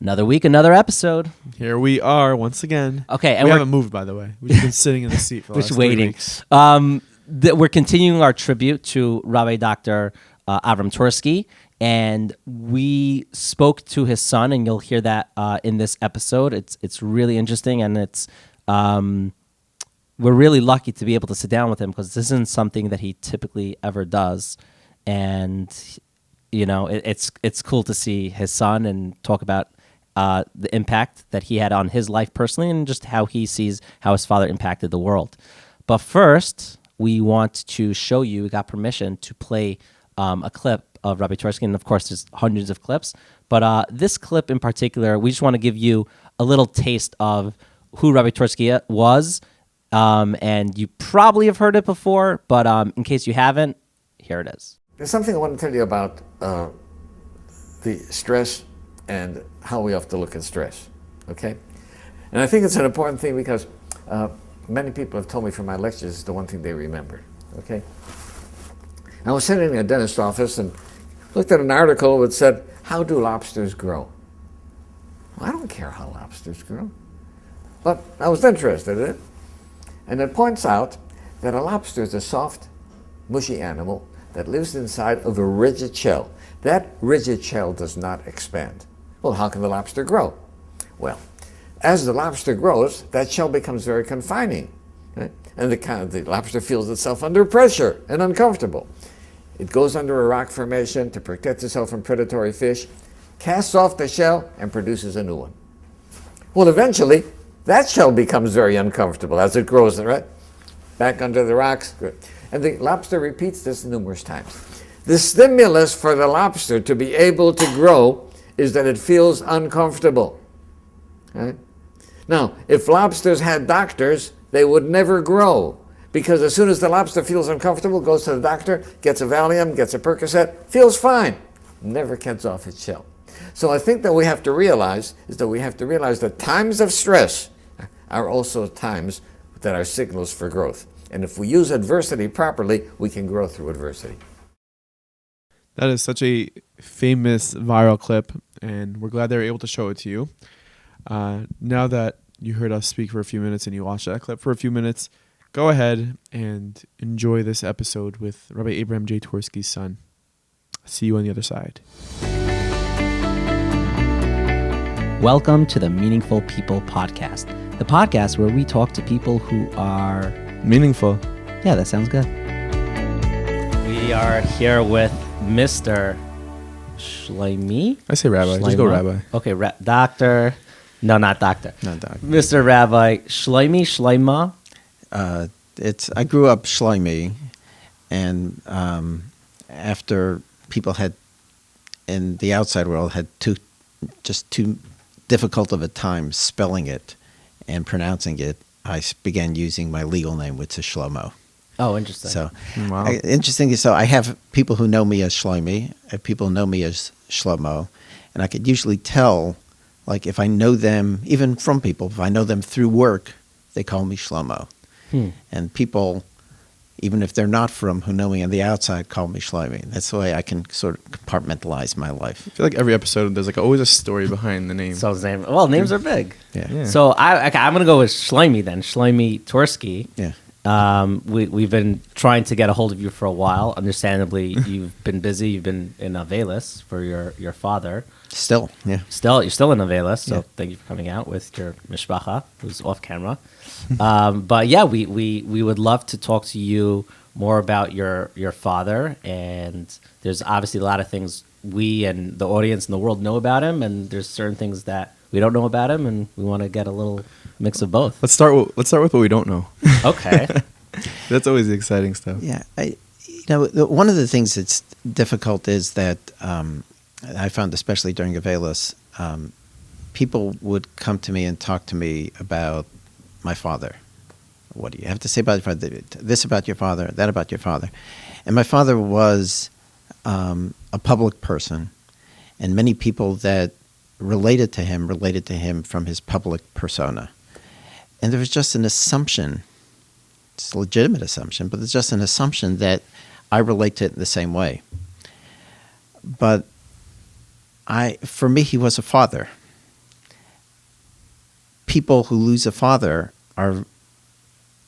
Another week, another episode. Here we are once again. Okay, and we haven't moved, by the way. We've just been sitting in the seat for the last 3 weeks. We're continuing our tribute to Rabbi Dr. Avram Twerski, and we spoke to his son, and you'll hear that in this episode. It's really interesting, and it's we're really lucky to be able to sit down with him because this isn't something that he typically ever does, and you know it's cool to see his son and talk about the impact that he had on his life personally and just how he sees how his father impacted the world. But first, we want to show you, we got permission to play a clip of Rabbi Twerski, and of course there's hundreds of clips, but this clip in particular, we just want to give you a little taste of who Rabbi Twerski was, and you probably have heard it before, but in case you haven't, here it is. There's something I want to tell you about the stress and how we have to look at stress, okay? And I think it's an important thing because many people have told me from my lectures it's the one thing they remember, okay? I was sitting in a dentist's office and looked at an article that said, how do lobsters grow? Well, I don't care how lobsters grow, but I was interested in it. And it points out that a lobster is a soft, mushy animal that lives inside of a rigid shell. That rigid shell does not expand. Well, how can the lobster grow? Well, as the lobster grows, that shell becomes very confining. Right? And the lobster feels itself under pressure and uncomfortable. It goes under a rock formation to protect itself from predatory fish, casts off the shell, and produces a new one. Well, eventually, that shell becomes very uncomfortable as it grows, right? Back under the rocks. Good. And the lobster repeats this numerous times. The stimulus for the lobster to be able to grow is that it feels uncomfortable. Right? Now, if lobsters had doctors, they would never grow, because as soon as the lobster feels uncomfortable, goes to the doctor, gets a Valium, gets a Percocet, feels fine, never gets off its shell. So I think that we have to realize that times of stress are also times that are signals for growth. And if we use adversity properly, we can grow through adversity. That is such a famous viral clip, and we're glad they were able to show it to you. Now that you heard us speak for a few minutes and you watched that clip for a few minutes, go ahead and enjoy this episode with Rabbi Abraham J. Twerski's son. See you on the other side. Welcome to the Meaningful People Podcast, the podcast where we talk to people who are... Meaningful. Yeah, that sounds good. We are here with Mr. Shlomo. I say rabbi. Shlomo. Just go rabbi. Okay, Doctor. No, not Doctor. Not Doctor. Mr. Rabbi Shlomo. I grew up Shlomo, and after people had in the outside world had too difficult of a time spelling it and pronouncing it, I began using my legal name, which is Shlomo. Oh, interesting. So, Wow. interesting. So I have people who know me as Shlomo, and people who know me as Shlomo, and I could usually tell, like if I know them, even from people, if I know them through work, they call me Shlomo. And people, even if they're not from, who know me on the outside, call me Shlomo. That's the way I can sort of compartmentalize my life. I feel like every episode there's always a story behind the name. So his name. Well, names are big. Yeah. So I'm gonna go with Shlomo then. Shlomo Twerski. Yeah. We've been trying to get a hold of you for a while. Understandably, you've been busy. You've been in Avelis for your father. Still, yeah. You're still in Avelis. So Yeah. thank you for coming out with your mishpacha, who's off camera. But yeah, we would love to talk to you more about your father. And there's obviously a lot of things we and the audience and the world know about him, and there's certain things that we don't know about him, and we want to get a little mix of both. Let's start with what we don't know. Okay. That's always the exciting stuff. Yeah. One of the things that's difficult is that I found, especially during Avelis, people would come to me and talk to me about my father. What do you have to say about your father? This about your father, that about your father. And my father was a public person, and many people that related to him from his public persona. And there was just an assumption, it's a legitimate assumption, but it's just an assumption that I relate to it in the same way. But for me, he was a father. people who lose a father are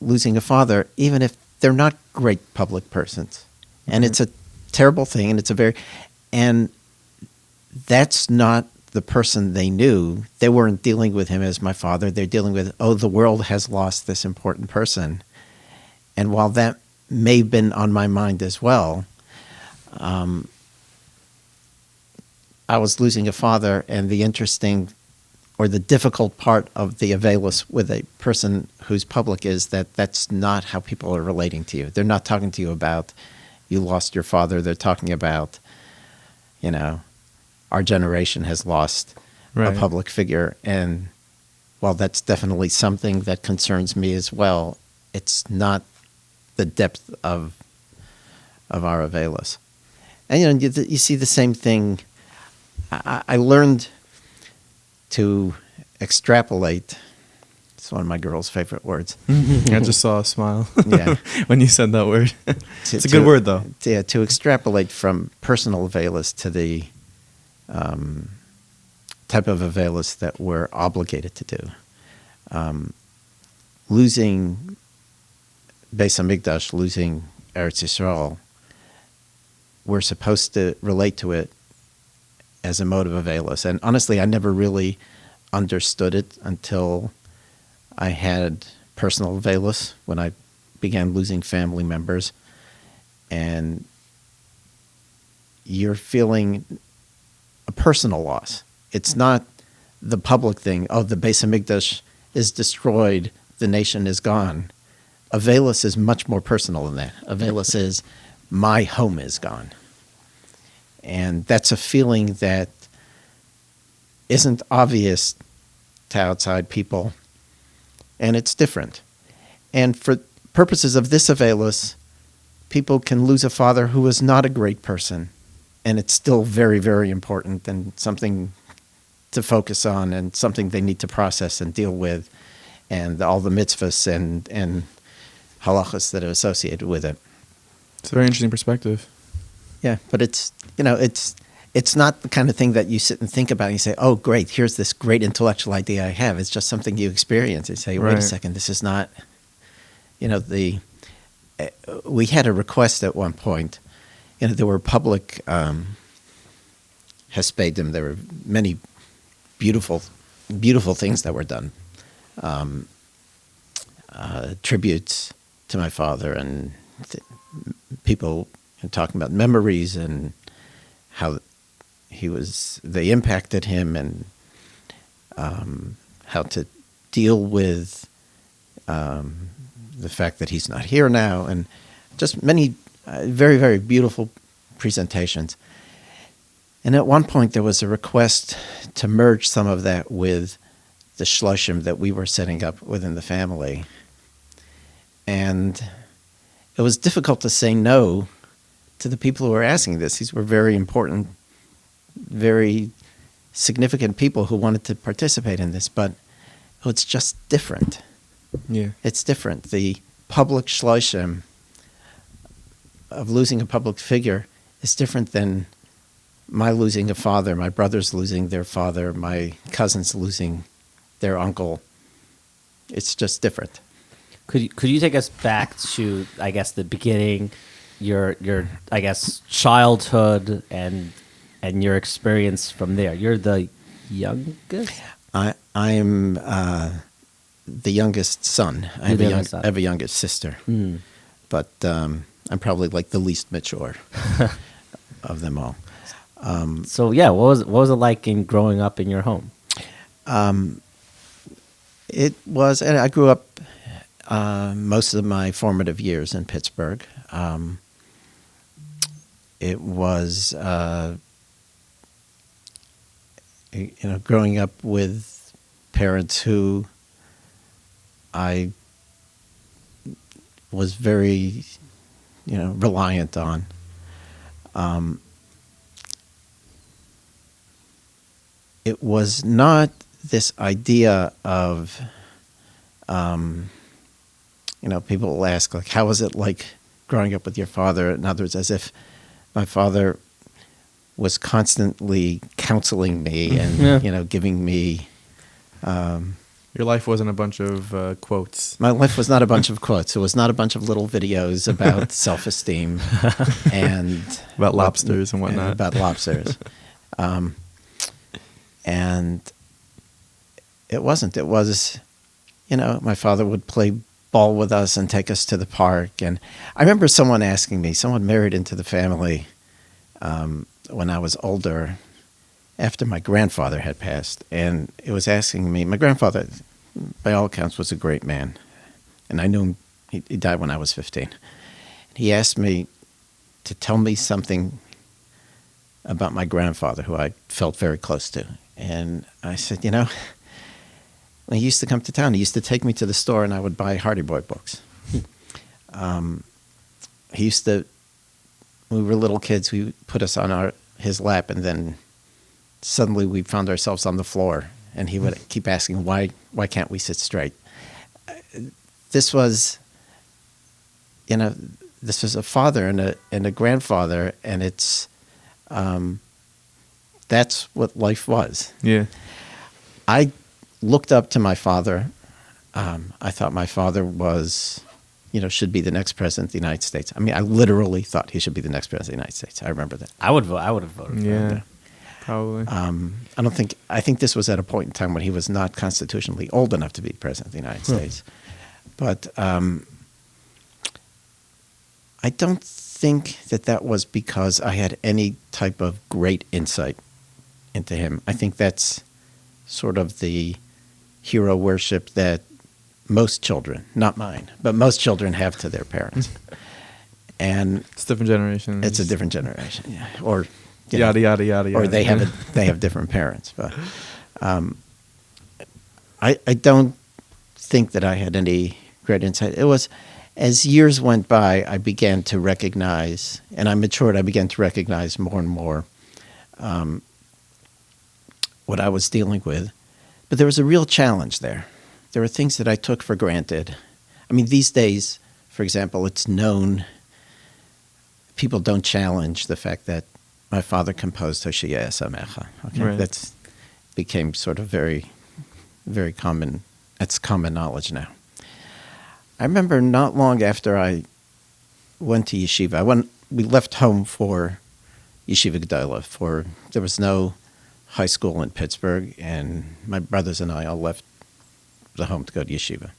losing a father, even if they're not great public persons. And it's a terrible thing, and that's not the person they knew. They weren't dealing with him as my father. They're dealing with, the world has lost this important person. And while that may have been on my mind as well, I was losing a father, and the difficult part of the availus with a person who's public is that that's not how people are relating to you. They're not talking to you about you lost your father. They're talking about, our generation has lost a public figure. And while that's definitely something that concerns me as well, it's not the depth of our availus. And you see the same thing. I learned to extrapolate. It's one of my girl's favorite words. I just saw a smile when you said that word. It's a good word, though. Yeah, to extrapolate from personal availus to the type of availus that we're obligated to do. Losing Beis Hamikdash, losing Eretz Yisrael, we're supposed to relate to it as a mode of availus. And honestly, I never really understood it until I had personal availus, when I began losing family members. And you're feeling a personal loss. It's not the public thing, the Beis Hamikdash is destroyed, the nation is gone. Availus is much more personal than that. Availus is, my home is gone. And that's a feeling that isn't obvious to outside people, and it's different. And for purposes of this availus, people can lose a father who was not a great person, and it's still very, very important and something to focus on and something they need to process and deal with, and all the mitzvahs and halachas that are associated with it. It's a very interesting perspective. Yeah, but it's not the kind of thing that you sit and think about and you say, oh, great, here's this great intellectual idea I have. It's just something you experience. You say, wait a second, this is not, we had a request at one point. There were public hespedim. There were many beautiful, beautiful things that were done. Tributes to my father, and people talking about memories and how they impacted him, and how to deal with the fact that he's not here now, and just many very, very beautiful presentations. And at one point there was a request to merge some of that with the shloshim that we were setting up within the family. And it was difficult to say no to the people who were asking this. These were very important, very significant people who wanted to participate in this, but it's just different. Yeah. It's different. The public shloshim of losing a public figure is different than my losing a father, my brothers losing their father, my cousins losing their uncle. It's just different. Could you take us back to, I guess, the beginning, your I guess childhood and your experience from there? You're the youngest? I'm the youngest son. I have a youngest sister, but I'm probably like the least mature of them all. So yeah, what was it like in growing up in your home? It was, and I grew up most of my formative years in Pittsburgh. It was, growing up with parents who I was very, reliant on. It was not this idea of, people will ask, like, how was it like growing up with your father? In other words, as if my father was constantly counseling me and, giving me Your life wasn't a bunch of quotes. My life was not a bunch of quotes. It was not a bunch of little videos about self-esteem and About lobsters and whatnot. About lobsters. And it wasn't. It was, my father would play ball with us and take us to the park. And I remember someone asking me, someone married into the family when I was older, after my grandfather had passed, and it was asking me, my grandfather, by all accounts, was a great man, and I knew him, he died when I was 15. He asked me to tell me something about my grandfather, who I felt very close to. And I said, when he used to come to town, he used to take me to the store and I would buy Hardy Boy books. He used to, when we were little kids, he put us on his lap, and then suddenly we found ourselves on the floor, and he would keep asking, why can't we sit straight? This was, this was a father and a grandfather, and it's, that's what life was. Yeah. I looked up to my father. I thought my father was, should be the next president of the United States. I mean, I literally thought he should be the next president of the United States. I remember that. I would have voted for him. Yeah. Probably. I think this was at a point in time when he was not constitutionally old enough to be president of the United States. But I don't think that was because I had any type of great insight into him. I think that's sort of the hero worship that most children, not mine, but most children have to their parents. And It's different generations. it's a different generation. Yeah. Or Yada, yada, yada, or yada. they have different parents. But I don't think that I had any great insight. It was, as years went by, I began to recognize, and I matured, I began to recognize more and more what I was dealing with. But there was a real challenge there. There were things that I took for granted. I mean, these days, for example, it's known, people don't challenge the fact that my father composed Hoshea Esamecha. Okay, Right. That's became sort of very, very common. That's common knowledge now. I remember not long after I went to yeshiva, we left home for yeshiva gedola. There was no high school in Pittsburgh, and my brothers and I all left the home to go to yeshiva.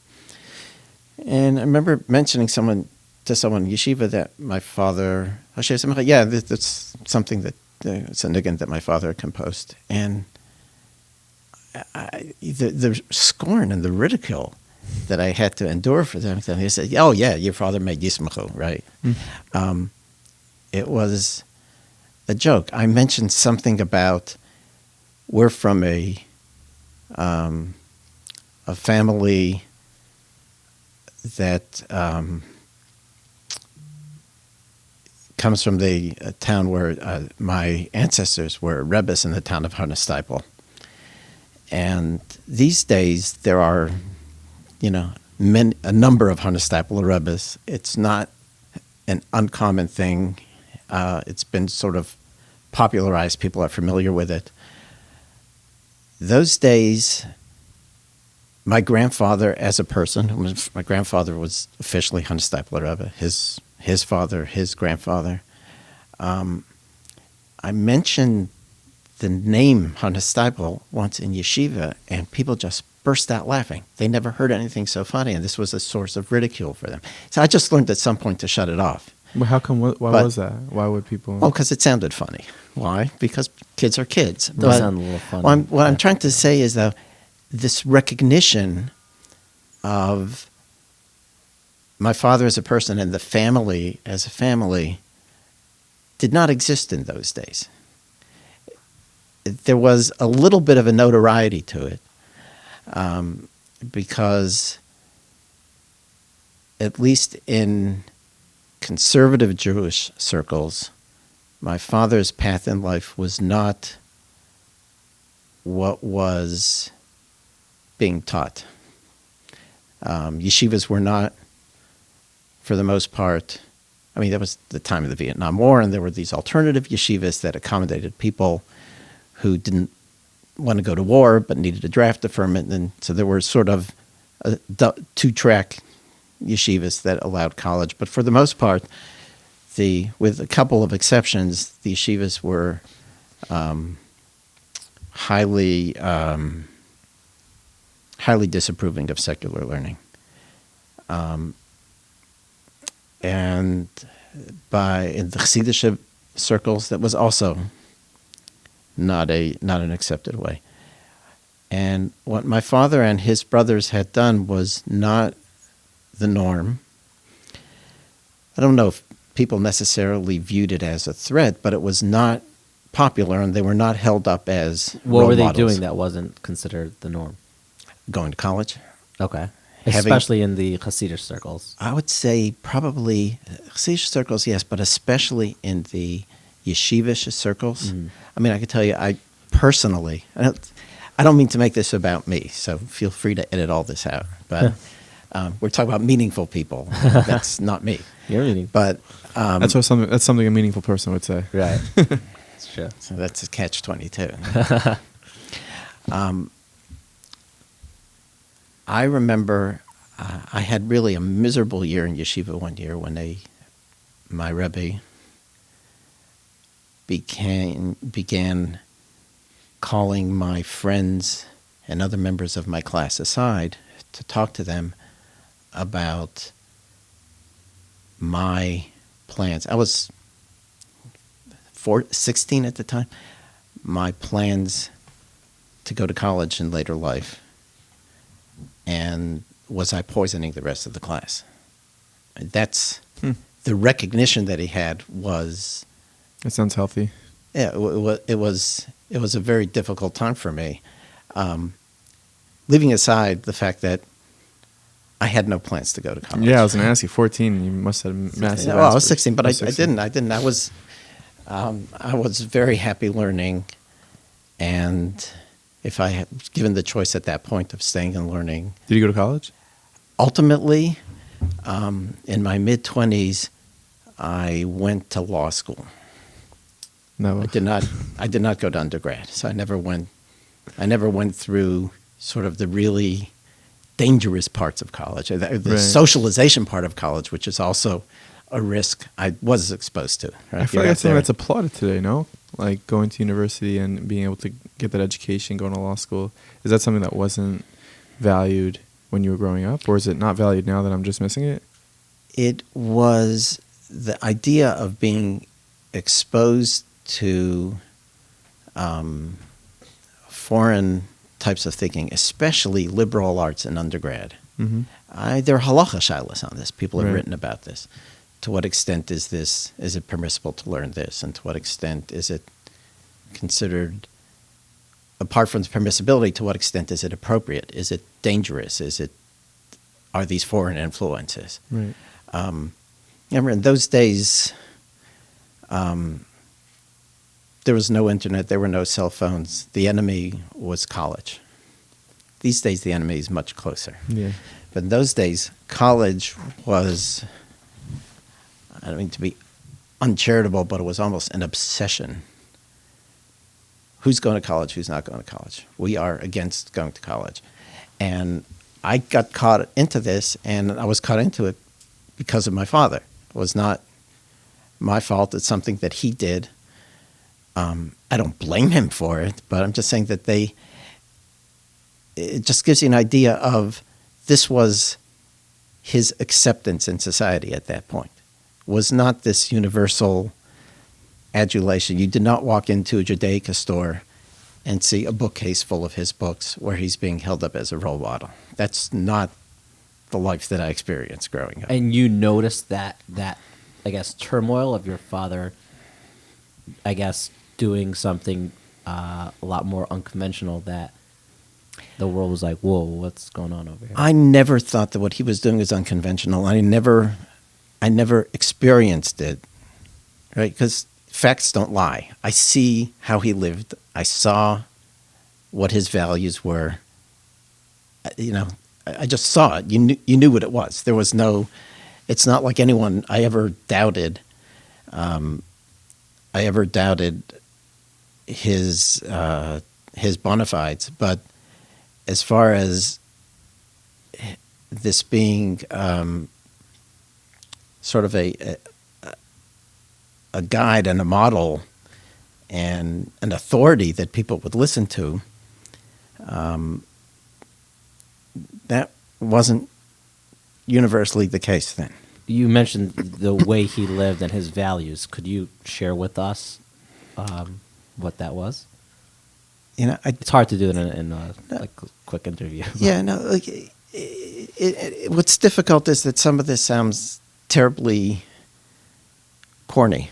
And I remember mentioning to someone in yeshiva that my father, that's something that, it's a niggun that my father composed. And the scorn and the ridicule that I had to endure for them, he said, oh yeah, your father made Yismachu, right? It was a joke. I mentioned something about, we're from a family that comes from the town where my ancestors were rebbes in the town of Harnesteipel. And these days there are, a number of Harnesteipel rebbes. It's not an uncommon thing. It's been sort of popularized. People are familiar with it. Those days, my grandfather, as a person, my grandfather was officially Harnesteipel Rebbe, his father, his grandfather. I mentioned the name Harnesteipel once in yeshiva, and people just burst out laughing. They never heard anything so funny, and this was a source of ridicule for them. So I just learned at some point to shut it off. Well, how come? Why was that? Why would people? Well, because it sounded funny. Why? Because kids are kids. It does sound a little funny. What I'm trying to say is, though, this recognition of my father as a person and the family as a family did not exist in those days. There was a little bit of a notoriety to it, because at least in conservative Jewish circles, my father's path in life was not what was being taught. Yeshivas were not, for the most part, I mean, that was the time of the Vietnam War, and there were these alternative yeshivas that accommodated people who want to go to war but needed a draft deferment, and so there were sort of two-track yeshivas that allowed college. But for the most part, with a couple of exceptions, the yeshivas were highly disapproving of secular learning. And in the Chassidish circles, that was also not an accepted way. And what my father and his brothers had done was not the norm. I don't know if people necessarily viewed it as a threat, but it was not popular, and they were not held up as What role were they models. doing that wasn't considered the norm? Going to college. Okay. Having- Especially in the Hasidic circles. I would say probably Chassidish circles, yes, but especially in the yeshivish circles. I mean, I can tell you, I personally, I don't mean to make this about me, so feel free to edit all this out. But we're talking about meaningful people. That's not me. You're reading. But That's something a meaningful person would say. Right. That's true. so that's a catch-22. I remember I had really a miserable year in yeshiva one year when my Rebbe began calling my friends and other members of my class aside to talk to them about my plans. I was 16 at the time. My plans to go to college in later life. And was I poisoning the rest of the class? That's the recognition that he had was. That sounds healthy. Yeah, it was a very difficult time for me. Leaving aside the fact that I had no plans to go to college. Yeah, I was going to ask you, 14, you must have massive. Well, I was 16, but I 16. didn't. I was very happy learning, and if I had given the choice at that point of staying and learning. Did you go to college? Ultimately, in my mid-20s, I went to law school. No. I did not go to undergrad, so I never went through sort of the really dangerous parts of college, the socialization part of college, which is also a risk I was exposed to. Right? I feel like that's something that's applauded today, no? Like going to university and being able to get that education, going to law school. Is that something that wasn't valued when you were growing up, or is it not valued now that I'm just missing it? It was the idea of being exposed to foreign types of thinking, especially liberal arts in undergrad. Mm-hmm. There are halacha shilas on this. People have Right. written about this. To what extent is it permissible to learn this? And to what extent is it considered, apart from the permissibility, to what extent is it appropriate? Is it dangerous? Are these foreign influences? Right. Remember, in those days, there was no internet, there were no cell phones. The enemy was college. These days, the enemy is much closer. Yeah. But in those days, college was, I don't mean to be uncharitable, but it was almost an obsession. Who's going to college? Who's not going to college? We are against going to college. And I got caught into this, and I was caught into it because of my father. It was not my fault. It's something that he did. I don't blame him for it, but I'm just saying that it just gives you an idea of this was his acceptance in society at that point. Was not this universal adulation. You did not walk into a Judaica store and see a bookcase full of his books where he's being held up as a role model. That's not the life that I experienced growing up. And you noticed that I guess turmoil of your father, I guess, doing something a lot more unconventional, that the world was like, whoa, what's going on over here? I never thought that what he was doing was unconventional. I never experienced it, right? Because facts don't lie. I see how he lived. I saw what his values were. I just saw it. You knew what it was. There was no. It's not like anyone I ever doubted. His his bona fides. But as far as this being sort of a guide and a model and an authority that people would listen to, that wasn't universally the case then. You mentioned the way he lived and his values. Could you share with us what that was? It's hard to do it in a quick interview. Yeah, no. Like, what's difficult is that some of this sounds terribly corny.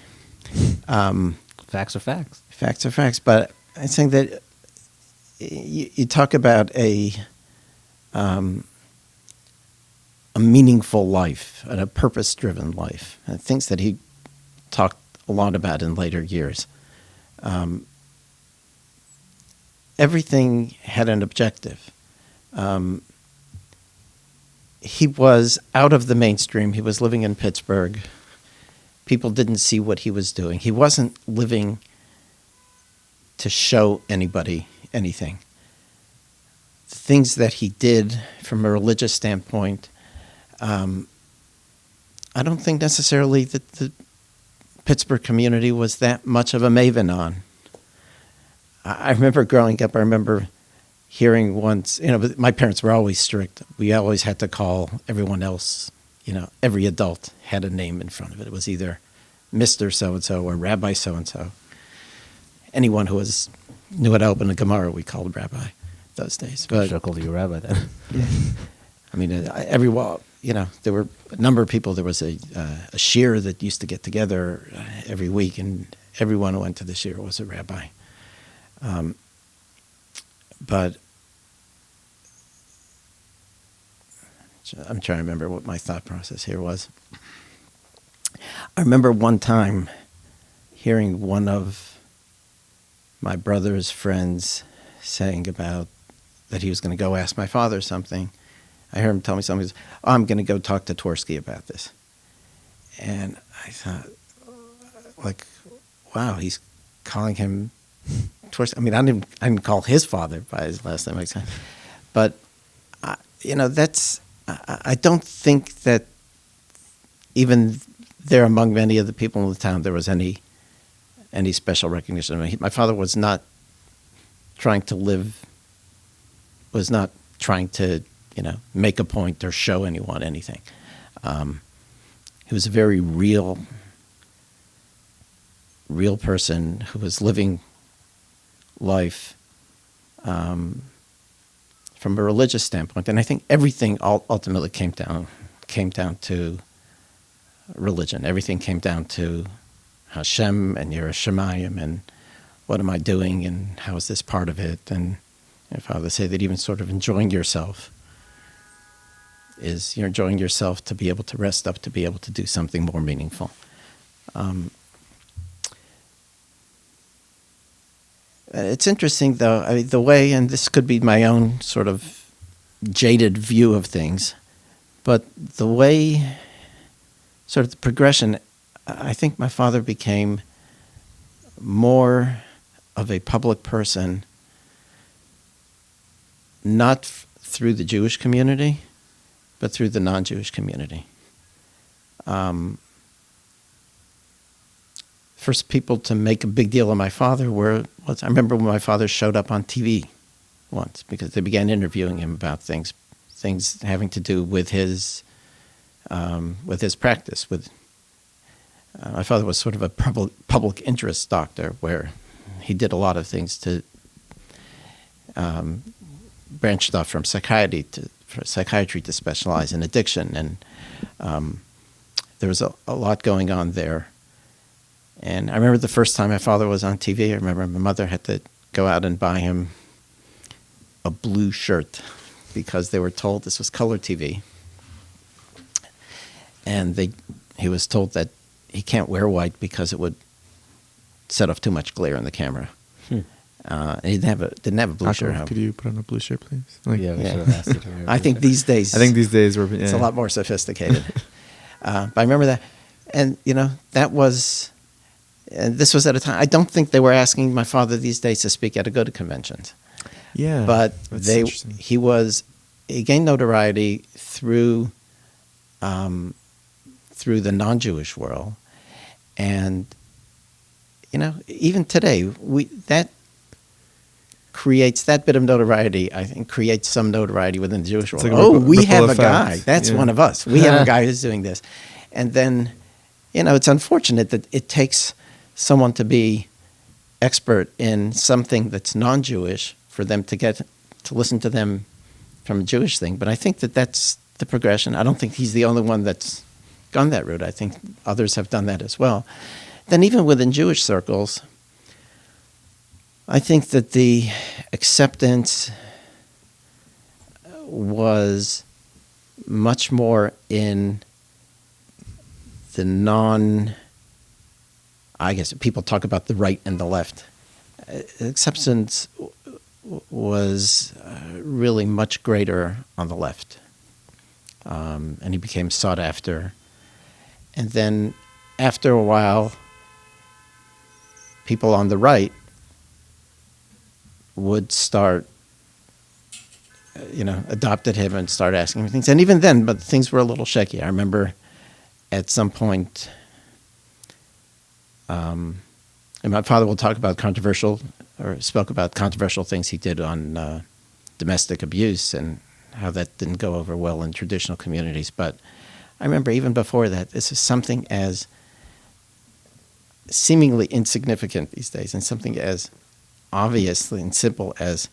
Facts are facts. Facts are facts, but I think that you talk about a meaningful life and a purpose-driven life, and things that he talked a lot about in later years. Everything had an objective. He was out of the mainstream. He was living in Pittsburgh. People didn't see what he was doing. He wasn't living to show anybody anything. The things that he did from a religious standpoint, I don't think necessarily that the Pittsburgh community was that much of a maven on. I remember growing up, I remember hearing once, my parents were always strict. We always had to call everyone else, every adult had a name in front of it. It was either Mr. So-and-so or Rabbi so-and-so. Anyone who knew how to open a Gemara, we called Rabbi those days. But I should have called you Rabbi then. Yeah. I mean, there were a number of people. There was a shir that used to get together every week, and everyone who went to the shir was a rabbi. But I'm trying to remember what my thought process here was. I remember one time hearing one of my brother's friends saying about that he was going to go ask my father something. I heard him tell me something. He goes, I'm going to go talk to Twerski about this. And I thought, wow, he's calling him Twerski. I mean, I didn't call his father by his last name. But, that's, I don't think that even there among many of the people in the town there was any special recognition. I mean, my father was not trying to make a point or show anyone anything. He was a very real person who was living life from a religious standpoint, and I think everything ultimately came down to religion. Everything came down to Hashem and Yerushalayim and what am I doing and how is this part of it? And if I would say that even sort of enjoying yourself is you're enjoying yourself to be able to rest up, to be able to do something more meaningful. It's interesting, though, the way, and this could be my own sort of jaded view of things, but the way, sort of the progression, I think my father became more of a public person, not through the Jewish community, but through the non-Jewish community. First people to make a big deal of my father I remember when my father showed up on TV once because they began interviewing him about things having to do with his practice. My father was sort of a public interest doctor where he did a lot of things to branched off from psychiatry to specialize in addiction, and there was a lot going on there. And I remember the first time my father was on TV, I remember my mother had to go out and buy him a blue shirt because they were told this was color TV. And he was told that he can't wear white because it would set off too much glare in the camera. And he didn't have a blue shirt. Could you put on a blue shirt, please? Yeah, we should have asked you to wear a I think these days it's a lot more sophisticated. But I remember that, and that was and this was at a time, I don't think they were asking my father these days to speak at a go-to conventions. Yeah. But that's interesting. he gained notoriety through the non-Jewish world. And, even today, that creates that bit of notoriety, I think, creates some notoriety within the Jewish world. like We have a ripple guy. effect. That's Yeah. one of us. We have a guy who's doing this. And then, it's unfortunate that it takes someone to be expert in something that's non-Jewish for them to get to listen to them from a Jewish thing. But I think that that's the progression. I don't think he's the only one that's gone that route. I think others have done that as well. Then even within Jewish circles, I think that the acceptance was much more in the I guess people talk about the right and the left. Acceptance was really much greater on the left. And he became sought after. And then after a while, people on the right would start, adopted him and started asking him things. And even then, but things were a little shaky. I remember at some point, and my father will talk about spoke about controversial things he did on domestic abuse and how that didn't go over well in traditional communities. But I remember even before that, this is something as seemingly insignificant these days and something as obviously and simple as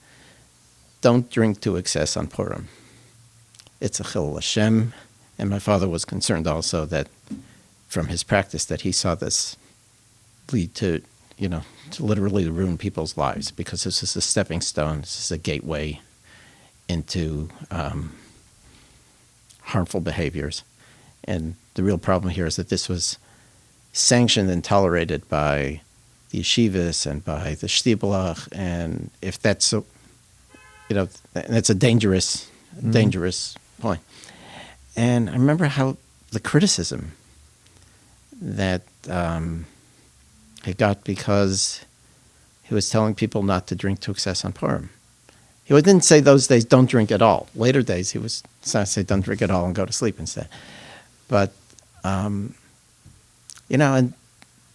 don't drink to excess on Purim. It's a chilul Hashem. And my father was concerned also that from his practice that he saw this lead to literally ruin people's lives, because this is a stepping stone, this is a gateway into harmful behaviors. And the real problem here is that this was sanctioned and tolerated by the yeshivas and by the shtibelach, and if that's that's a dangerous point. And I remember how the criticism that he got because he was telling people not to drink to excess on Purim. He didn't say those days don't drink at all. Later days he was trying to say don't drink at all and go to sleep instead. But and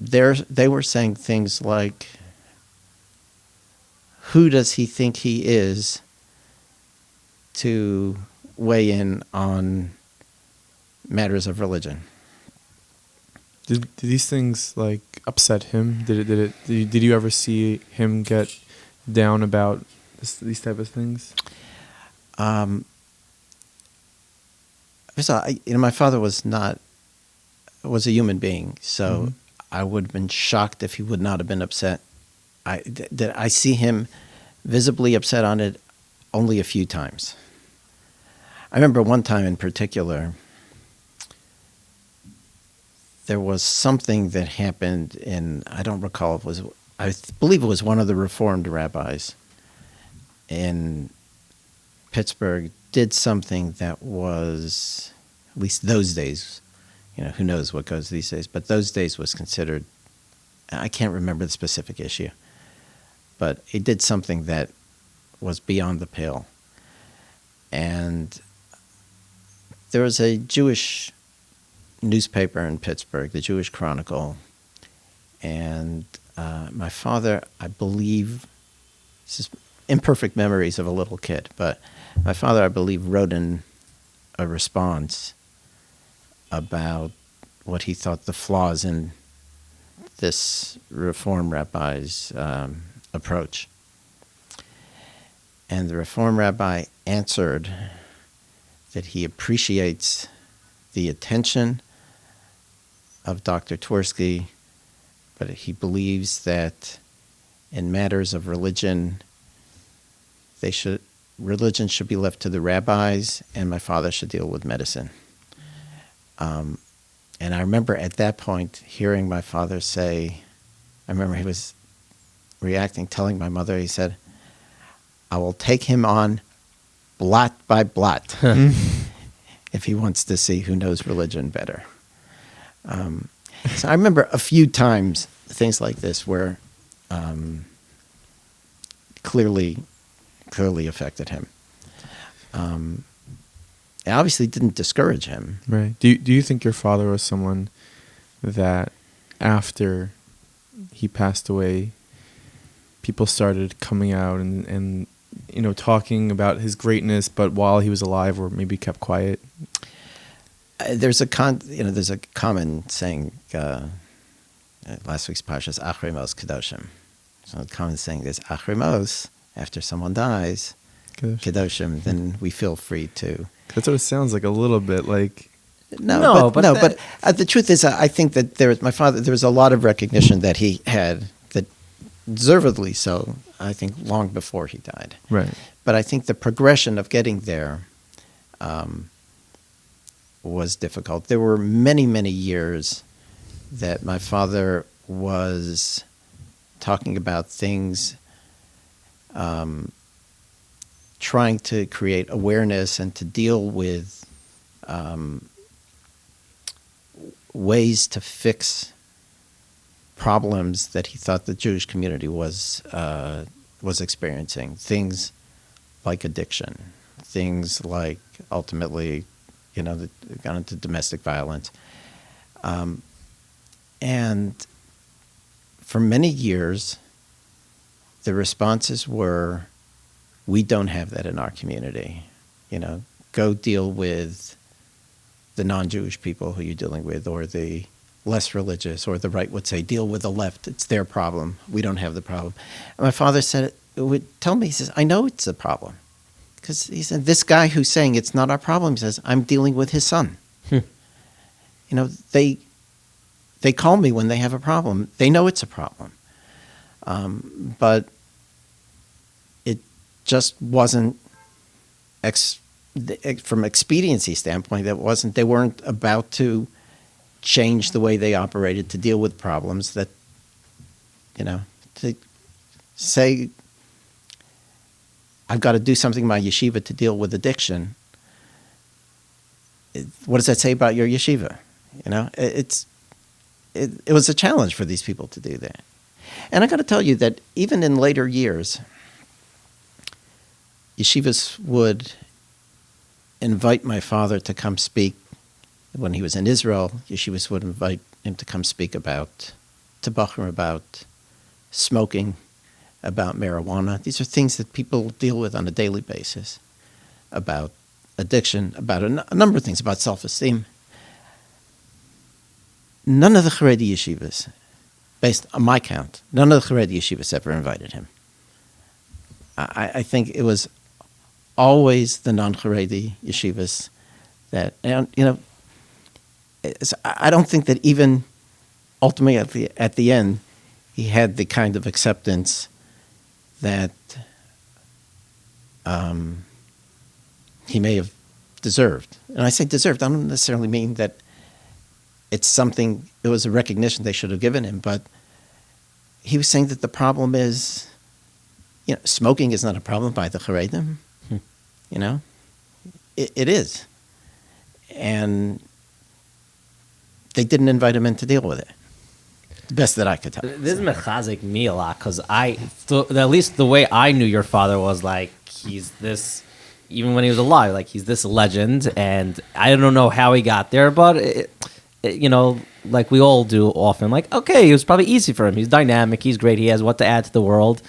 they were saying things like, who does he think he is to weigh in on matters of religion? Did these things upset him? Did you ever see him get down about these type of things? So my father was a human being, so I would have been shocked if he would not have been upset. I see him visibly upset on it only a few times. I remember one time in particular, there was something that happened I don't recall, I believe it was one of the Reformed rabbis in Pittsburgh did something that was, at least those days, who knows what goes these days, but those days was considered, I can't remember the specific issue, but he did something that was beyond the pale. And there was a Jewish newspaper in Pittsburgh, the Jewish Chronicle, and my father, I believe, this is imperfect memories of a little kid, but my father, I believe, wrote in a response about what he thought the flaws in this Reform rabbi's approach. And the Reform rabbi answered that he appreciates the attention of Dr. Twerski, but he believes that in matters of religion, religion should be left to the rabbis, and my father should deal with medicine. And I remember at that point hearing my father say, I remember he was reacting, telling my mother, he said, I will take him on blot by blot if he wants to see who knows religion better. So I remember a few times things like this were clearly affected him. It obviously didn't discourage him. Right. Do you think your father was someone that after he passed away, people started coming out and talking about his greatness, but while he was alive, or maybe kept quiet? There's a common saying. Last week's parsha is Achrei Mos Kedoshim. So the common saying is Achrei Mos, after someone dies, Kedoshim, then we feel free to. That's what it sounds like, a little bit like. But the truth is, I think that there was a lot of recognition that he had, that deservedly so, I think, long before he died. Right. But I think the progression of getting there was difficult. There were many, many years that my father was talking about things, trying to create awareness and to deal with ways to fix problems that he thought the Jewish community was experiencing. Things like addiction, things like ultimately, that got into domestic violence. And for many years, the responses were, we don't have that in our community. Go deal with the non-Jewish people who you're dealing with, or the less religious, or the right would say, deal with the left. It's their problem. We don't have the problem. And my father would tell me, he says, I know it's a problem. Because he said, this guy who's saying it's not our problem, he says, I'm dealing with his son. They call me when they have a problem. They know it's a problem. But it just wasn't, from expediency standpoint, they weren't about to change the way they operated to deal with problems that, to say, I've got to do something in my yeshiva to deal with addiction. What does that say about your yeshiva? It was a challenge for these people to do that. And I got to tell you that even in later years, yeshivas would invite my father to come speak. When he was in Israel, yeshivas would invite him to come speak about smoking, about marijuana. These are things that people deal with on a daily basis, about addiction, about a number of things, about self-esteem. None of the Haredi yeshivas, based on my count, none of the Haredi yeshivas ever invited him. I think it was always the non-Haredi yeshivas that, I don't think that even ultimately at the end, he had the kind of acceptance that he may have deserved. And I say deserved, I don't necessarily mean that it was a recognition they should have given him, but he was saying that the problem is, smoking is not a problem by the Haredim. It is. And they didn't invite him in to deal with it. The best that I could tell. This mechazik me a lot, because at least the way I knew your father was like, he's this, even when he was alive, like he's this legend, and I don't know how he got there, but like we all do often, like, okay, it was probably easy for him. He's dynamic, he's great, he has what to add to the world,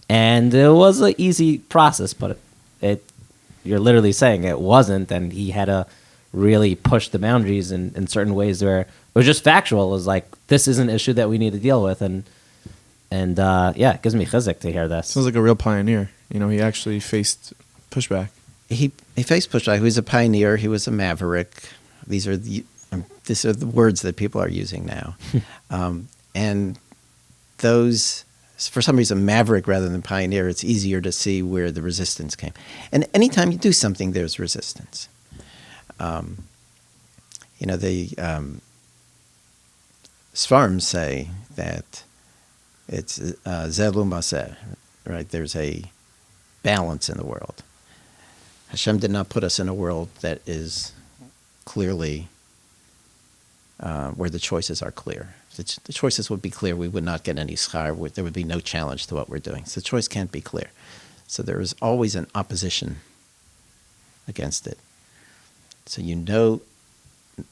and it was an easy process, but you're literally saying it wasn't, and he had to really push the boundaries in certain ways where it was just factual. It was like, this is an issue that we need to deal with, and it gives me chizik to hear this. Sounds like a real pioneer. He actually faced pushback. He faced pushback. He was a pioneer. He was a maverick. These are the words that people are using now. And those, for some reason, maverick rather than pioneer, it's easier to see where the resistance came. And anytime you do something, there's resistance. The Sfarms say that it's zelu maseh, right? There's a balance in the world. Hashem did not put us in a world that is clearly where the choices are clear. If the choices would be clear, we would not get any schar. There would be no challenge to what we're doing. So the choice can't be clear. So there is always an opposition against it. So no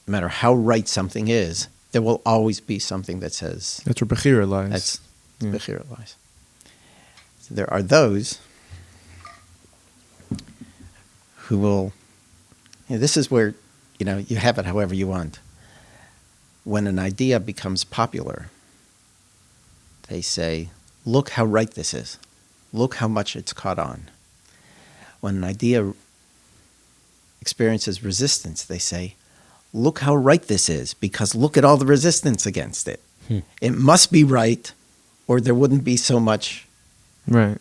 matter how right something is, there will always be something that says... That's where Bechira lies. That's Bechira lies. So there are those who will... this is where, you have it however you want. When an idea becomes popular, they say, look how right this is. Look how much it's caught on. When an idea experiences resistance, they say, look how right this is, because look at all the resistance against it. It must be right, or there wouldn't be so much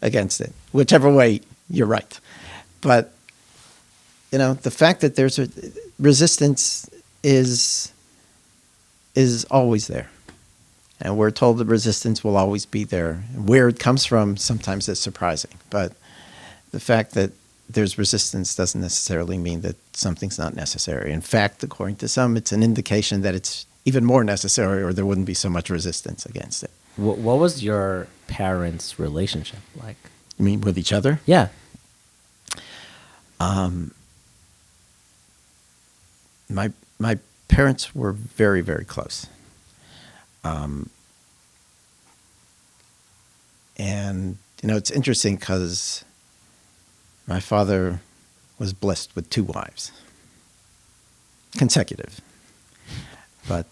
against it. Whichever way, you're right. But, the fact that there's a resistance is always there. And we're told the resistance will always be there. Where it comes from sometimes is surprising. But the fact that there's resistance doesn't necessarily mean that something's not necessary. In fact, according to some, it's an indication that it's even more necessary, or there wouldn't be so much resistance against it. What was your parents' relationship like? You mean with each other? Yeah. My parents were very, very close. And, it's interesting because my father was blessed with 2 wives, consecutive. But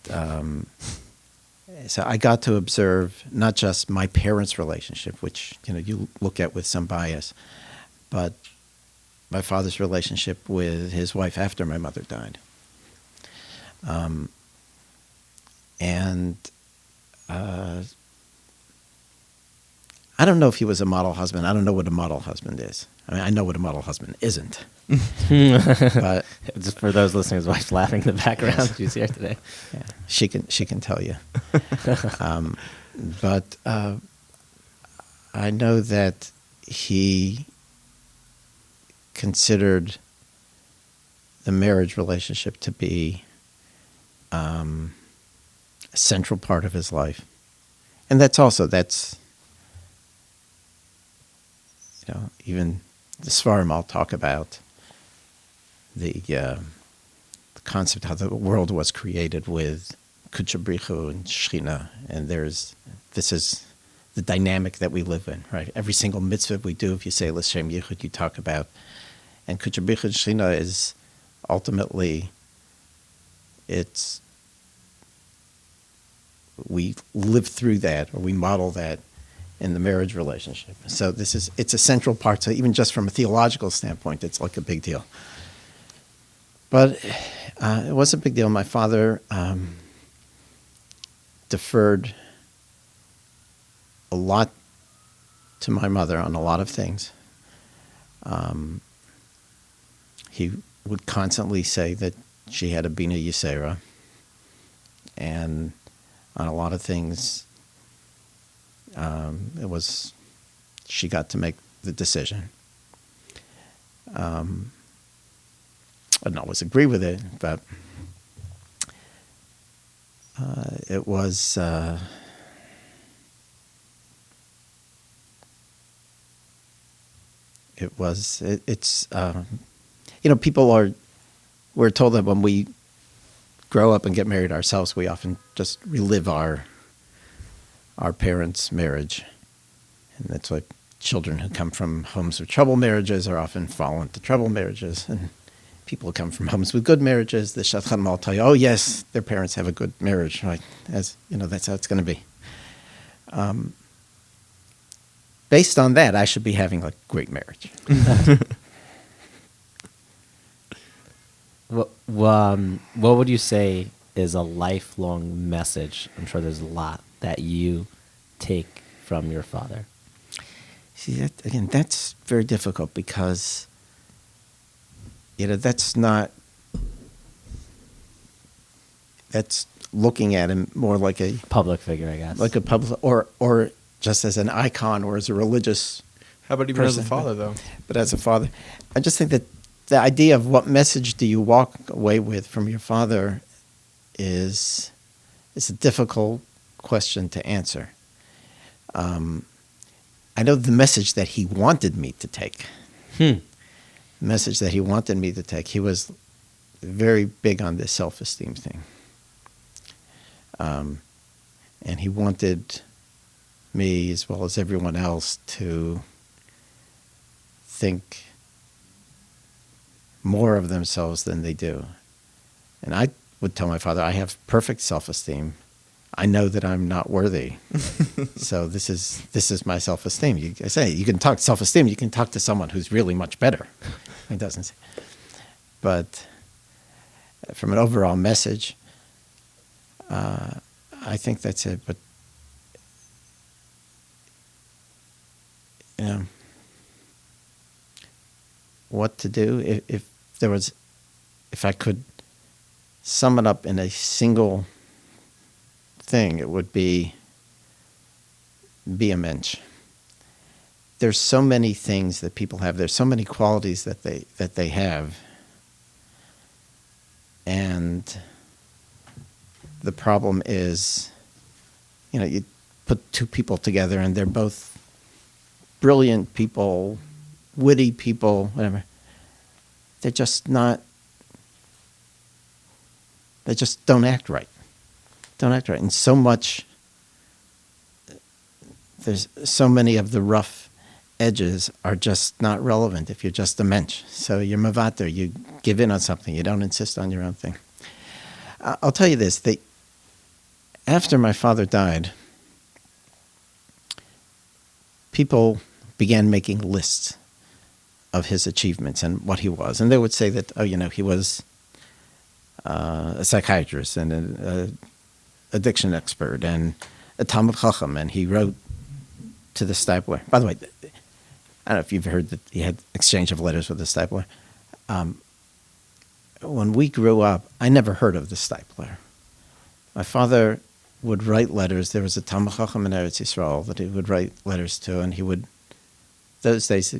so I got to observe not just my parents' relationship, which, you look at with some bias, but my father's relationship with his wife after my mother died. I don't know if he was a model husband. I don't know what a model husband is. I mean, I know what a model husband isn't. But just for those listening, his wife's laughing in the background. She's here today. Yeah, she can tell you. But I know that he considered the marriage relationship to be a central part of his life. And that's even the Svarim I'll talk about the concept how the world was created with Kutchabrichu and Shechina, and this is the dynamic that we live in, right? Every single mitzvah we do, if you say L'Shem Yichud, you talk about, and Kutchabrichu and Shechina is ultimately, we live through that, or we model that in the marriage relationship. So it's a central part. So even just from a theological standpoint, it's like a big deal. But it was a big deal. My father deferred a lot to my mother on a lot of things. He would constantly say that she had a Bina Yisera, and on a lot of things, she got to make the decision. I don't always agree with it, but it was we're told that when we grow up and get married ourselves, we often just relive our parents' marriage. And that's why children who come from homes with troubled marriages are often fall into troubled marriages. And people who come from homes with good marriages, the Shadchan will tell you, oh yes, their parents have a good marriage, right? As that's how it's going to be. Based on that, I should be having a great marriage. What would you say is a lifelong message? I'm sure there's a lot that you take from your father. See, that's very difficult because, that's looking at him more like a public figure, I guess. Like a public, or just as an icon or as a religious How about even person. as a father, though? But as a father, I just think that the idea of what message do you walk away with from your father is a difficult question to answer. I know the message that he wanted me to take. The message that he wanted me to take. He was very big on this self-esteem thing. And he wanted me, as well as everyone else, to think more of themselves than they do. And I would tell my father, I have perfect self-esteem. I know that I'm not worthy. So this is my self-esteem. I say, you can talk self-esteem, you can talk to someone who's really much better. He doesn't say. But from an overall message, I think that's it. But what to do if I could sum it up in a single thing, it would be a mensch. There's so many things that people have. There's so many qualities that they have, and the problem is, you put two people together and they're both brilliant people, witty people, whatever. They're just not. They just don't act right. Don't act right. And there's so many of the rough edges are just not relevant if you're just a mensch. So you're mavater, you give in on something, you don't insist on your own thing. I'll tell you this, after my father died, people began making lists of his achievements and what he was. And they would say that, he was a psychiatrist and an addiction expert and a Talmud Chacham, and he wrote to the Stipler. By the way, I don't know if you've heard that he had exchange of letters with the Stipler. When we grew up, I never heard of the Stipler. My father would write letters. There was a Talmud Chacham in Eretz Yisrael that he would write letters to, and he would, those days,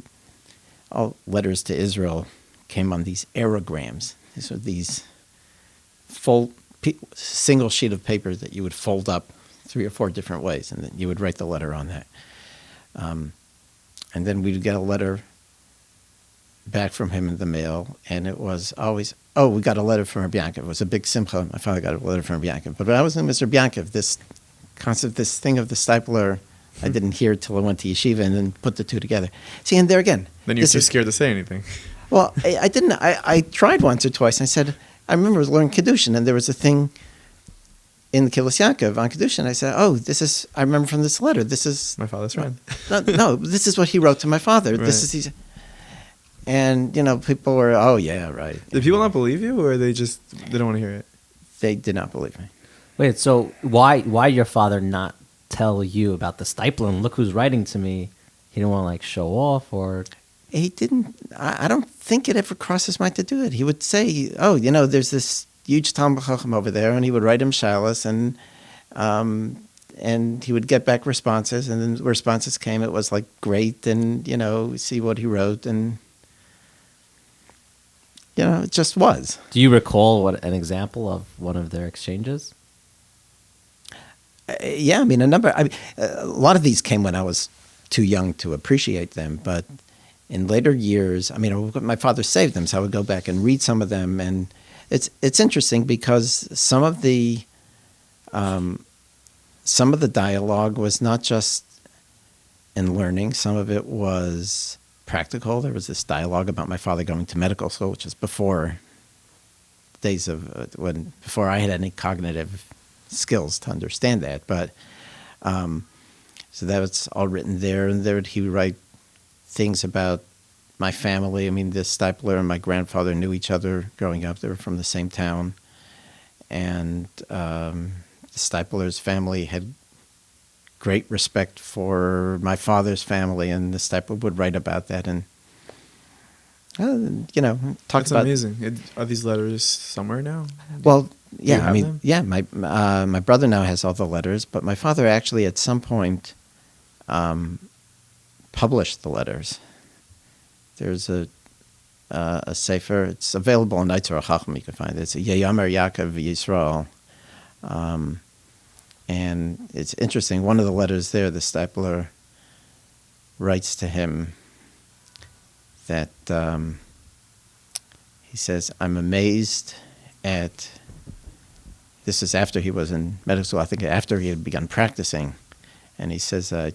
all letters to Israel came on these aerograms. These were these single sheet of paper that you would fold up 3 or 4 different ways, and then you would write the letter on that. And then we'd get a letter back from him in the mail, and it was always, we got a letter from Rabbi Yaakov. It was a big simcha. My father got a letter from Rabbi Yaakov. But when I was in Mr. Yaakov, this concept, this thing of the Stipler, I didn't hear till I went to yeshiva and then put the two together. See, and there again. Then you're too scared to say anything. Well, I didn't. I tried once or twice. I said, I remember learning Kiddushin, and there was a thing in the Kibbutz Yaakov on Kiddushin. I said, I remember from this letter, this is... My father's friend. No, this is what he wrote to my father. Right. This is... And, people were, yeah, right. Did people not believe you, or they don't want to hear it? They did not believe me. Wait, so why your father not tell you about the Stipler and look who's writing to me? He didn't want to, show off, or... He didn't... I don't think it ever crossed his mind to do it. He would say, there's this huge Talmud Chacham over there, and he would write him shalos, and he would get back responses, and then responses came. It was great, and see what he wrote, and it just was. Do you recall an example of one of their exchanges? Yeah, a lot of these came when I was too young to appreciate them, but in later years, my father saved them, so I would go back and read some of them, and it's interesting because some of the dialogue was not just in learning. Some of it was practical. There was this dialogue about my father going to medical school, which was before days of before I had any cognitive skills to understand that. But so that was all written there, and there he would write things about my family. The Stipler and my grandfather knew each other growing up. They were from the same town. And the Stipler's family had great respect for my father's family, and the Stipler would write about that and, talk That's about... That's amazing. Are these letters somewhere now? Well, yeah, them? Yeah, my brother now has all the letters, but my father actually at some point published the letters. There's a sefer. It's available on Nitzar Chacham. You can find it. It's Yayamer Yaakov Yisrael, And it's interesting, one of the letters there, the stapler writes to him that he says, I'm amazed at, this is after he was in medical school, I think after he had begun practicing, and he says, I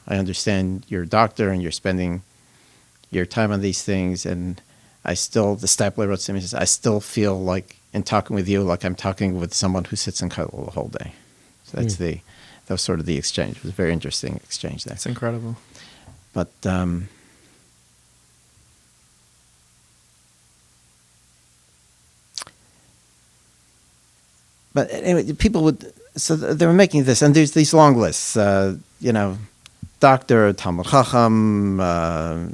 understand you're a doctor and you're spending your time on these things, and the stapler wrote to me, he says, I still feel like, in talking with you, like I'm talking with someone who sits in cuddle the whole day. So that was sort of the exchange. It was a very interesting exchange there. That's incredible. But anyway, so they were making this, and there's these long lists, doctor, Talmud Chacham,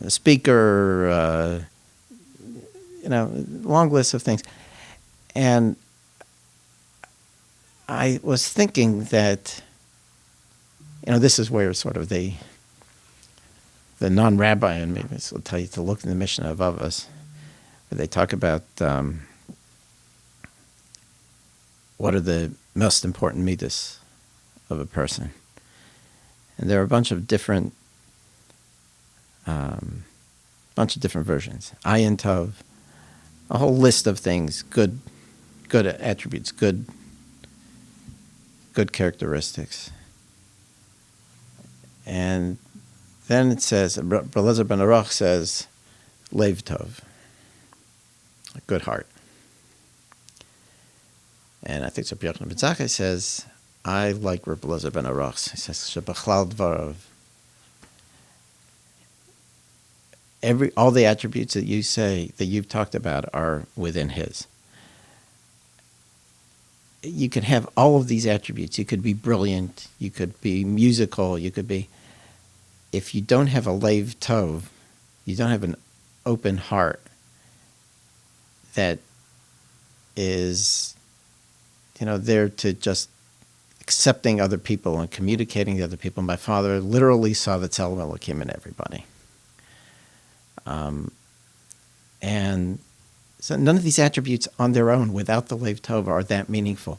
speaker, long list of things. And I was thinking that, this is where sort of the non-rabbi in me will tell you to look in the Mishnah of Avos, where they talk about what are the most important midas of a person. And there are a bunch of different versions. Ayin Tov, a whole list of things, good attributes, good characteristics. And then it says, Elazar ben Aruch says, Lev Tov, a good heart. And I think Rabbi Dr. ben Zakkai says, I like Rabbi Elazar ben Aruch. He says, Shebachlal dvarav. All the attributes that you say, that you've talked about, are within his. You could have all of these attributes. You could be brilliant. You could be musical. You could be... If you don't have a Lev Tov, you don't have an open heart that is, there to just accepting other people and communicating to other people. My father literally saw the Tzelem Elokim in everybody. And so none of these attributes on their own, without the Lev Tov, are that meaningful.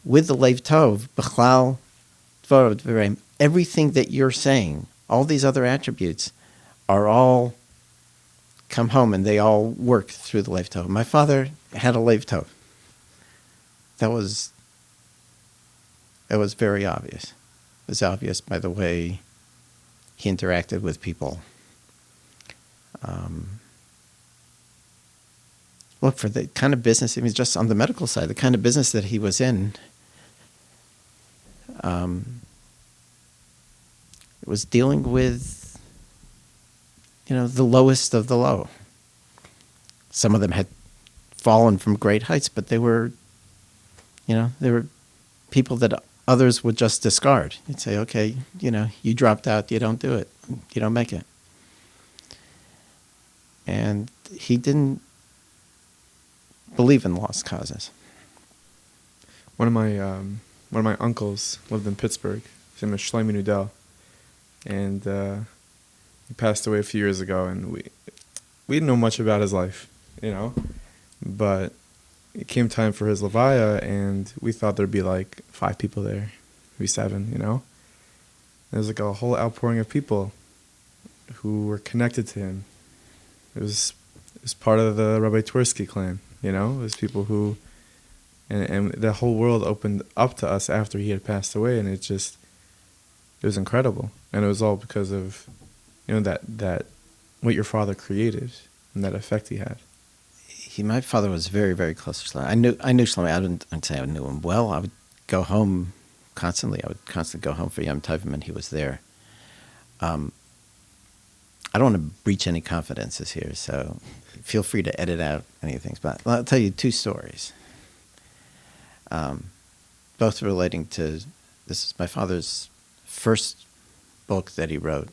With the Lev Tov, B'chlal Dvarav Dvarim, everything that you're saying, all these other attributes, are all come home and they all work through the Lev Tov. My father had a Lev Tov. That was very obvious. It was obvious by the way he interacted with people. Look, for the kind of business, just on the medical side, the kind of business that he was in, it was dealing with, the lowest of the low. Some of them had fallen from great heights, but they were people that others would just discard. You'd say, okay, you dropped out, you don't do it, you don't make it. And he didn't believe in lost causes. One of my uncles lived in Pittsburgh. His name was Shlomo, and he passed away a few years ago. And we didn't know much about his life, but it came time for his levaya, and we thought there'd be like 5 people there, maybe 7. There was like a whole outpouring of people who were connected to him. It was part of the Rabbi Twerski clan, It was people who, and the whole world opened up to us after he had passed away, and it was incredible. And it was all because of, that what your father created and that effect he had. My father was very, very close to Shlomo. I knew Shlomo. I'd say I knew him well. I would go home constantly. I would constantly go home for Yom Tovim, and he was there. I don't want to breach any confidences here, so feel free to edit out any things. But I'll tell you 2 stories, both relating to, this is my father's first book that he wrote,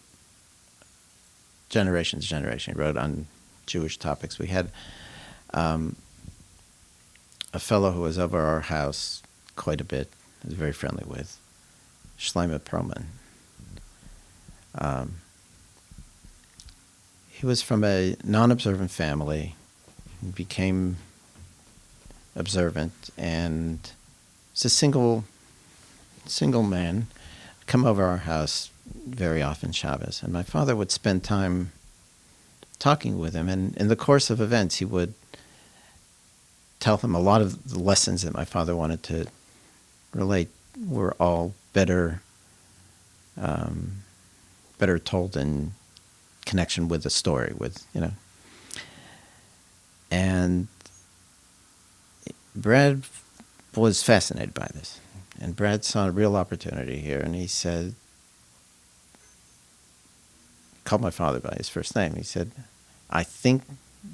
Generation to Generation. He wrote on Jewish topics. We had a fellow who was over our house quite a bit, I was very friendly with, Shlomo Perlman. He was from a non-observant family. He became observant, and was a single man, come over our house very often Shabbos, and my father would spend time talking with him, and in the course of events he would tell him a lot of the lessons that my father wanted to relate were all better told in connection with the story, and Brad was fascinated by this, and Brad saw a real opportunity here, and he said, called my father by his first name. He said, I think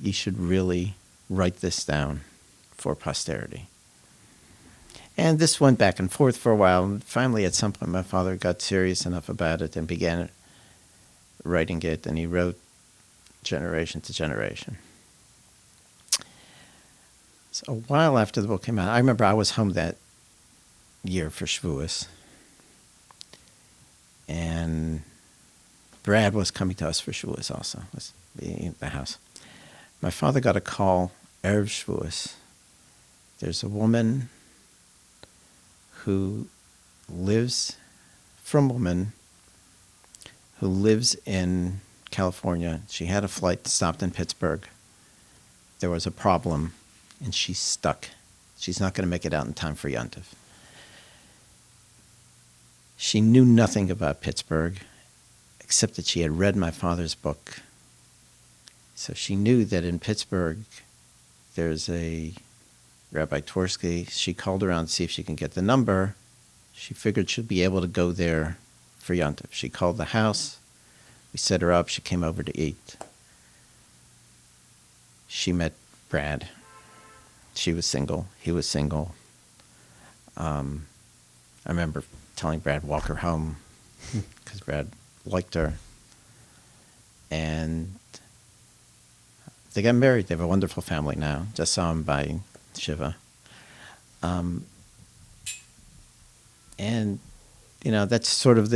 you should really write this down for posterity. And this went back and forth for a while, and finally at some point my father got serious enough about it and began writing it, and he wrote generation to generation. So a while after the book came out, I remember I was home that year for Shavuos, and Brad was coming to us for Shavuos also, was being at the house. My father got a call, Erev Shavuos. There's a woman who lives in California. She had a flight, stopped in Pittsburgh. There was a problem, and she's stuck. She's not going to make it out in time for Yontif. She knew nothing about Pittsburgh, except that she had read my father's book. So she knew that in Pittsburgh there's a Rabbi Twerski. She called around to see if she can get the number. She figured she'd be able to go there for Yontif. She called the house. We set her up. She came over to eat. She met Brad. She was single. He was single. I remember telling Brad, walk her home, because Brad liked her. And they got married. They have a wonderful family now. Just saw him by Shiva. And, that's sort of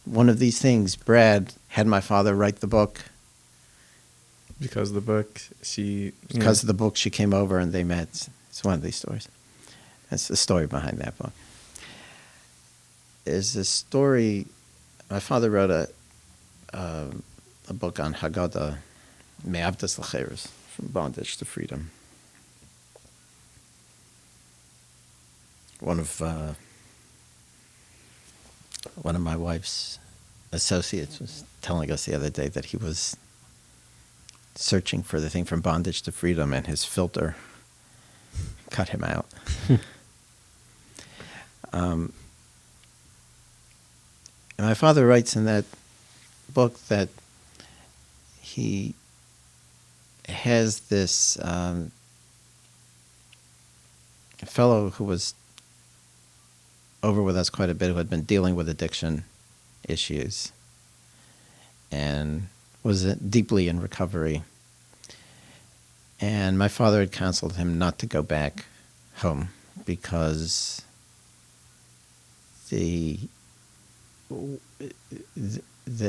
one of these things. Brad had my father write the book. Because of the book, Because of the book, she came over and they met. It's one of these stories. That's the story behind that book. There's a story. My father wrote a book on Haggadah, Me'avdas L'cheres, from bondage to freedom. One of my wife's associates was telling us the other day that he was searching for the thing from bondage to freedom, and his filter cut him out. And my father writes in that book that he has this fellow who was over with us quite a bit, who had been dealing with addiction issues and was deeply in recovery. And my father had counseled him not to go back home because the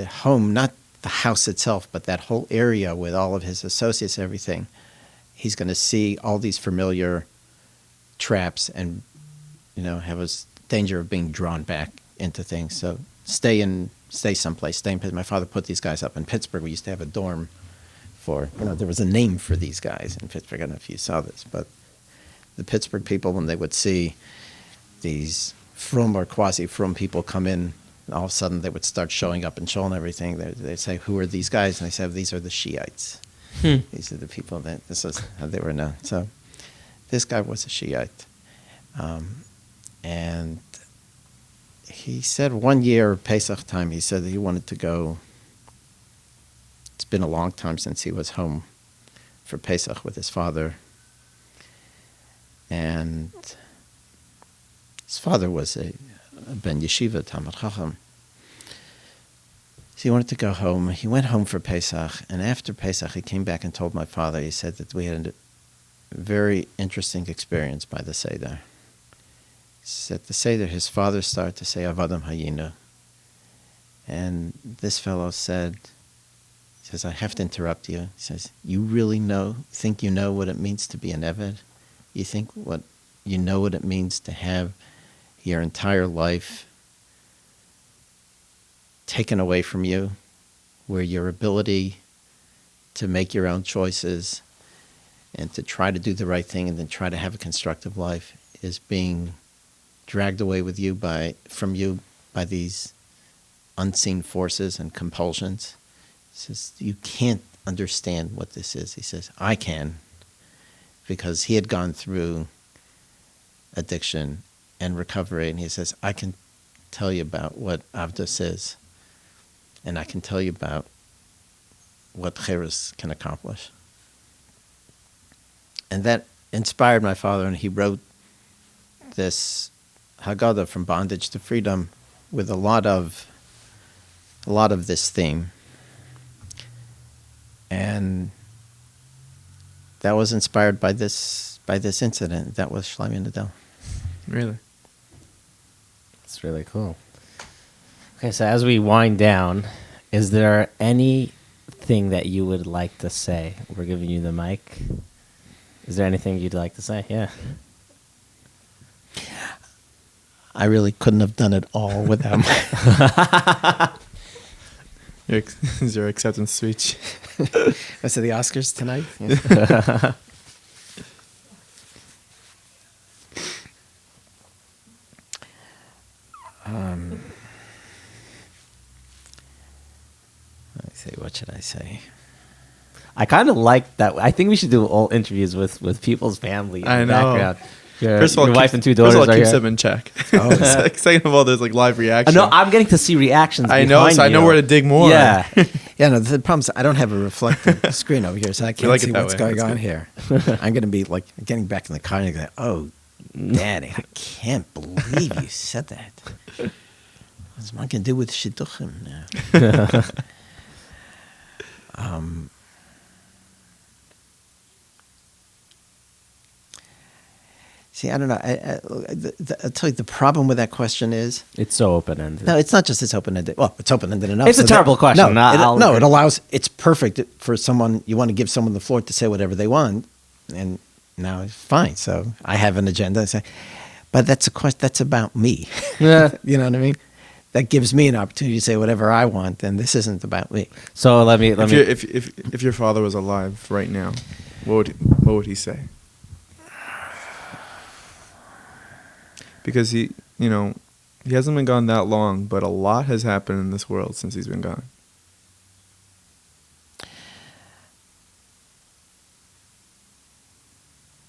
home, not the house itself, but that whole area with all of his associates and everything, he's going to see all these familiar traps and, have a danger of being drawn back into things. So stay someplace. My father put these guys up in Pittsburgh. We used to have a dorm for, there was a name for these guys in Pittsburgh. I don't know if you saw this, but the Pittsburgh people, when they would see these frum or quasi-frum people come in, all of a sudden they would start showing up in shul and everything. They'd say, who are these guys? And they said, these are the Shiites. These are the people this is how they were known. So this guy was a Shiite. And he said one year, Pesach time, he said that he wanted to go. It's been a long time since he was home for Pesach with his father. And his father was a ben yeshiva, Talmid Chacham. So he wanted to go home. He went home for Pesach, and after Pesach he came back and told my father, he said that we had a very interesting experience by the Seder. He said the Seder, his father started to say Avadam Hayinu. And this fellow said, he says, I have to interrupt you. He says, you really think you know what it means to be an Eved? You think what it means to have your entire life taken away from you, where your ability to make your own choices and to try to do the right thing and then try to have a constructive life is being dragged away from you by these unseen forces and compulsions. He says, you can't understand what this is. He says, I can, because he had gone through addiction and recovery, and he says, I can tell you about what Avdus is, and I can tell you about what Cherus can accomplish. And that inspired my father, and he wrote this Haggadah, From Bondage to Freedom, with a lot of this theme. And that was inspired by this incident. That was Shlomo Nadel. Really? That's really cool. Okay, so as we wind down, is there anything that you would like to say? We're giving you the mic. Is there anything you'd like to say? Yeah. I really couldn't have done it all without Is your acceptance speech? Was it the Oscars tonight? Yeah. What should I say? I kind of like that. I think we should do all interviews with people's family in I the know. background. First of all, your wife and two First daughters of all, are keeps here. them in check. Second of all, there's like live reaction. No, I'm getting to see reactions. I know, behind so I know you. where to dig more. Yeah. Yeah, no, the problem is I don't have a reflective screen over here, so I can't like it see that what's way. going That's on good. here. I'm going to be like getting back in the car and go, oh, Daddy, I can't believe you said that. What's I can do with shidduchim now? See, I don't know. I'll tell you, the problem with that question is, It's so open-ended. no, it's not just it's open-ended. Well, it's open-ended enough. It's a so terrible question. No, it allows, it's perfect for someone, you want to give someone the floor to say whatever they want, and now it's fine. So I have an agenda. I say, but that's a question, that's about me. Yeah. You know what I mean? That gives me an opportunity to say whatever I want, and this isn't about me. So let me. If your father was alive right now, what would he say? Because he hasn't been gone that long, but a lot has happened in this world since he's been gone.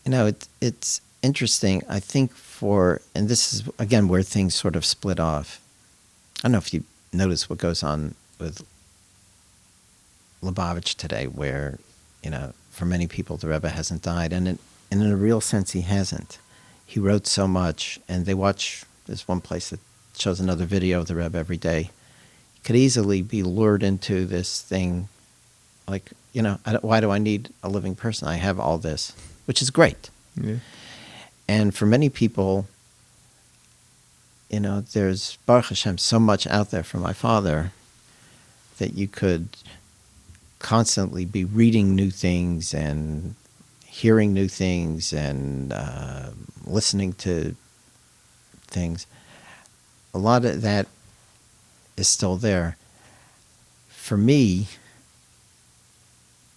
You know, it's interesting. I think and this is, again, where things sort of split off. I don't know if you notice what goes on with Lubavitch today, where, for many people, the Rebbe hasn't died. And in a real sense, he hasn't. He wrote so much, and there's one place that shows another video of the Rebbe every day. He could easily be lured into this thing, like, why do I need a living person? I have all this, which is great. Yeah. And for many people, there's, Baruch Hashem, so much out there for my father that you could constantly be reading new things and hearing new things and listening to things. A lot of that is still there. For me,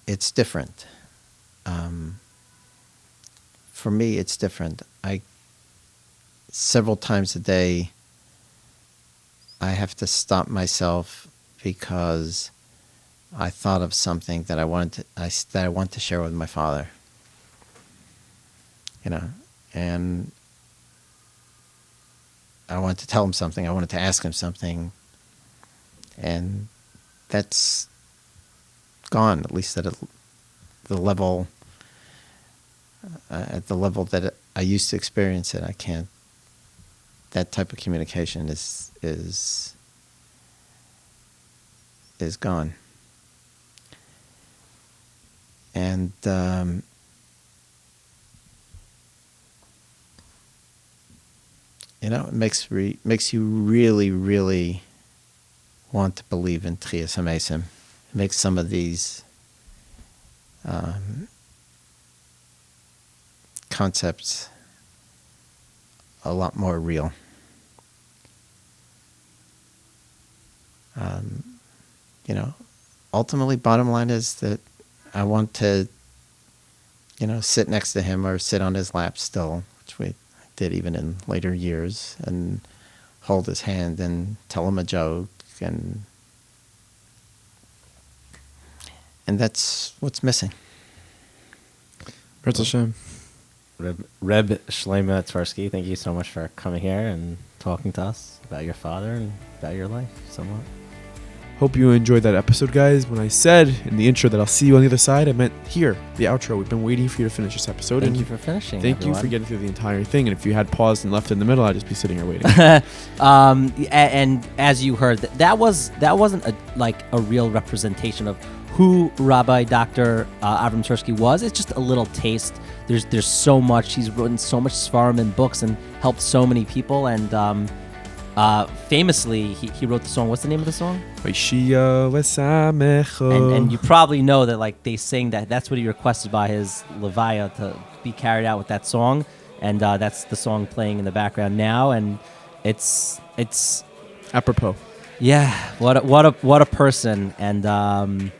it's different. For me, it's different. Several times a day, I have to stop myself because I thought of something that I want to share with my father. And I wanted to tell him something. I wanted to ask him something, and that's gone. At least at the level that I used to experience it. I can't. That type of communication is gone. And it makes you really, really want to believe in Tchias HaMesim. It makes some of these concepts a lot more real. Ultimately, bottom line is that I want to, sit next to him or sit on his lap still, which we did even in later years, and hold his hand and tell him a joke, and that's what's missing. Baruch Hashem. Reb Shlomo Twerski, thank you so much for coming here and talking to us about your father and about your life somewhat. Hope you enjoyed that episode, guys. When I said in the intro that I'll see you on the other side, I meant here, the outro. We've been waiting for you to finish this episode. Thank you for finishing. Thank you for getting through the entire thing. And if you had paused and left in the middle, I'd just be sitting here waiting. And as you heard, that wasn't a real representation of who Rabbi Dr. Avram Twerski was. It's just a little taste. There's so much. He's written so much svarim and books and helped so many people. And famously, he wrote the song. What's the name of the song? And you probably know that they sing that's what he requested by his levaya to be carried out with that song. And that's the song playing in the background now. And it's apropos. Yeah, what a person. And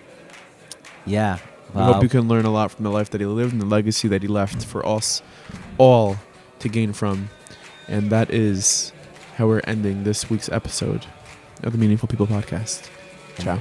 yeah. I hope you can learn a lot from the life that he lived and the legacy that he left for us all to gain from. And that is how we're ending this week's episode of the Meaningful People Podcast. Ciao.